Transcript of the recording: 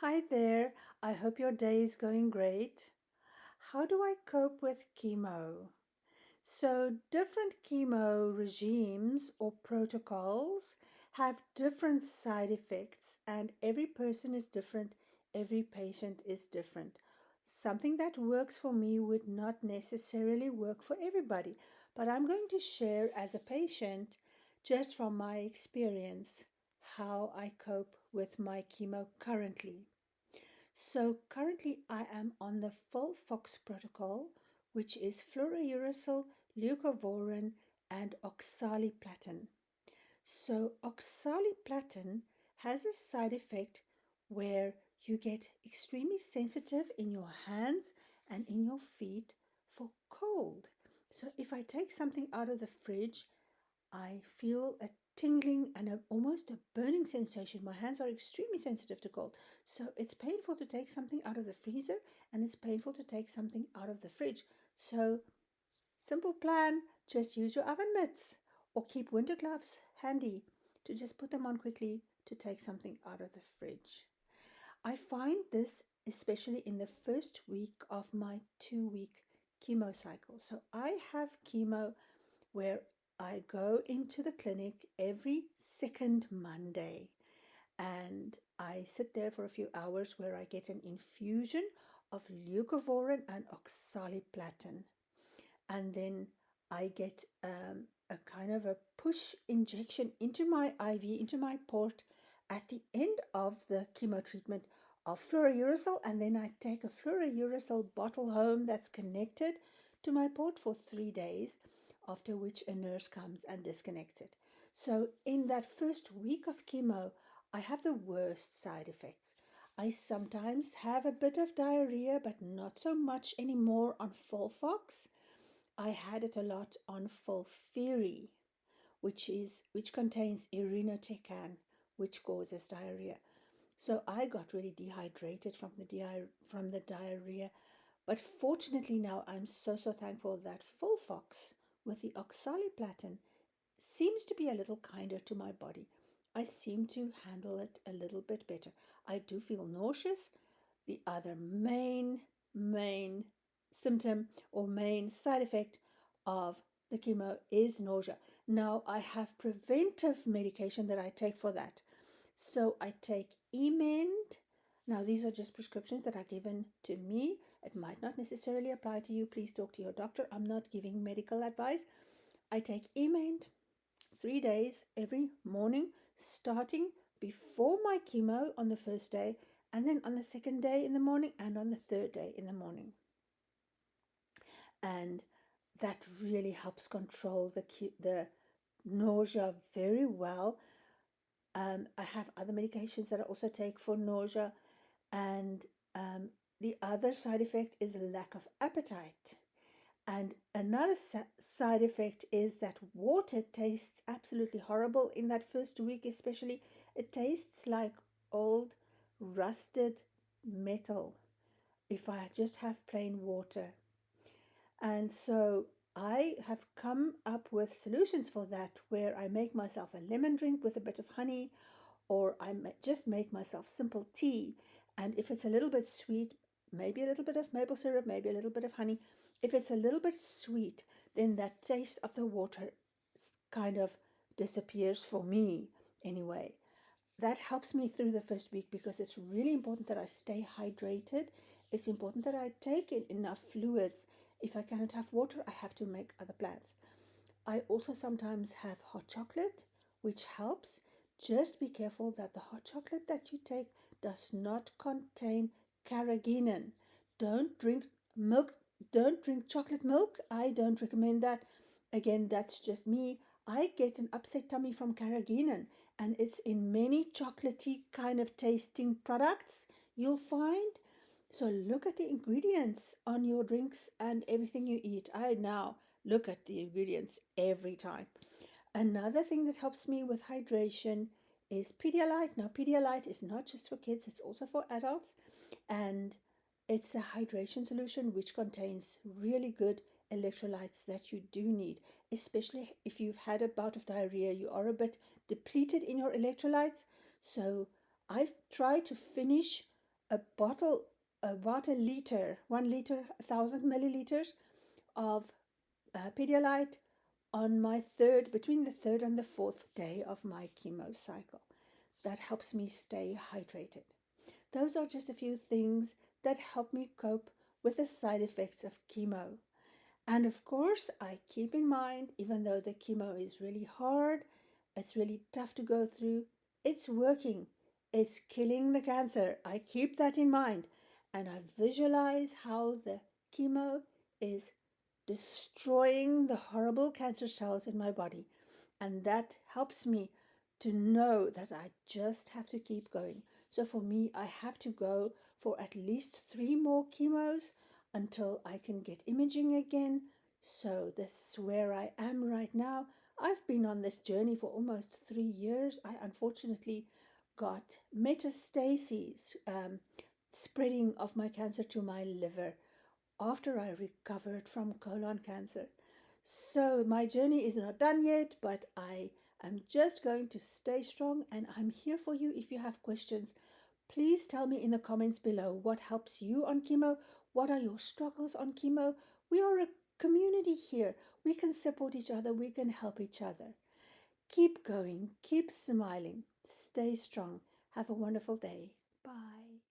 Hi there. I hope your day is going great. How do I cope with chemo? So, different chemo regimes or protocols have different side effects, and every person is different, every patient is different. Something that works for me would not necessarily work for everybody, but I'm going to share as a patient, just from my experience, how I cope with my chemo currently. So currently I am on the FOLFOX protocol, which is fluorouracil, leucovorin, and oxaliplatin. So oxaliplatin has a side effect where you get extremely sensitive in your hands and in your feet for cold. So if I take something out of the fridge, I feel a tingling and almost a burning sensation. My hands are extremely sensitive to cold. So it's painful to take something out of the freezer and it's painful to take something out of the fridge. So, simple plan, just use your oven mitts or keep winter gloves handy to just put them on quickly to take something out of the fridge. I find this especially in the first week of my 2 week chemo cycle. So I have chemo where I go into the clinic every second Monday and I sit there for a few hours where I get an infusion of leucovorin and oxaliplatin. And then I get a kind of a push injection into my IV, into my port at the end of the chemo treatment of fluorouracil. And then I take a fluorouracil bottle home that's connected to my port for 3 days, after which a nurse comes and disconnects it. So in that first week of chemo, I have the worst side effects. I sometimes have a bit of diarrhea, but not so much anymore on Folfox. I had it a lot on Folfiri, which contains irinotecan, which causes diarrhea. So I got really dehydrated from the diarrhea. But fortunately now I'm so thankful that Folfox with the oxaliplatin seems to be a little kinder to my body. I seem to handle it a little bit better. I do feel nauseous. The other main symptom or main side effect of the chemo is nausea. Now I have preventive medication that I take for that. So I take Emend. Now these are just prescriptions that are given to me. It might not necessarily apply to you. Please talk to your doctor. I'm not giving medical advice. I take Emend 3 days every morning, starting before my chemo on the first day, and then on the second day in the morning, and on the third day in the morning. And that really helps control the nausea very well. I have other medications that I also take for nausea, and the other side effect is a lack of appetite. And another side effect is that water tastes absolutely horrible in that first week, especially. It tastes like old rusted metal if I just have plain water. And so I have come up with solutions for that where I make myself a lemon drink with a bit of honey, or I just make myself simple tea. And if it's a little bit sweet, maybe a little bit of maple syrup, maybe a little bit of honey. If it's a little bit sweet, then that taste of the water kind of disappears for me anyway. That helps me through the first week because it's really important that I stay hydrated. It's important that I take in enough fluids. If I cannot have water, I have to make other plans. I also sometimes have hot chocolate, which helps. Just be careful that the hot chocolate that you take does not contain carrageenan. Don't drink milk, don't drink chocolate milk. I don't recommend that. Again, that's just me. I get an upset tummy from carrageenan, and it's in many chocolatey kind of tasting products you'll find. So look at the ingredients on your drinks and everything you eat. I now look at the ingredients every time. Another thing that helps me with hydration is Pedialyte. Now, Pedialyte is not just for kids, it's also for adults. And it's a hydration solution which contains really good electrolytes that you do need, especially if you've had a bout of diarrhea. You are a bit depleted in your electrolytes. So I've tried to finish a bottle, about a liter, 1 liter, 1,000 milliliters of Pedialyte on my between the third and the fourth day of my chemo cycle. That helps me stay hydrated. Those are just a few things that help me cope with the side effects of chemo. And of course, I keep in mind, even though the chemo is really hard, it's really tough to go through, it's working. It's killing the cancer. I keep that in mind. And I visualize how the chemo is destroying the horrible cancer cells in my body. And that helps me to know that I just have to keep going. So for me, I have to go for at least 3 more chemos until I can get imaging again. So this is where I am right now. I've been on this journey for almost 3 years. I unfortunately got metastases, spreading of my cancer to my liver after I recovered from colon cancer. So my journey is not done yet, but I am just going to stay strong and I'm here for you if you have questions. Please tell me in the comments below what helps you on chemo. What are your struggles on chemo? We are a community here. We can support each other. We can help each other. Keep going. Keep smiling. Stay strong. Have a wonderful day. Bye.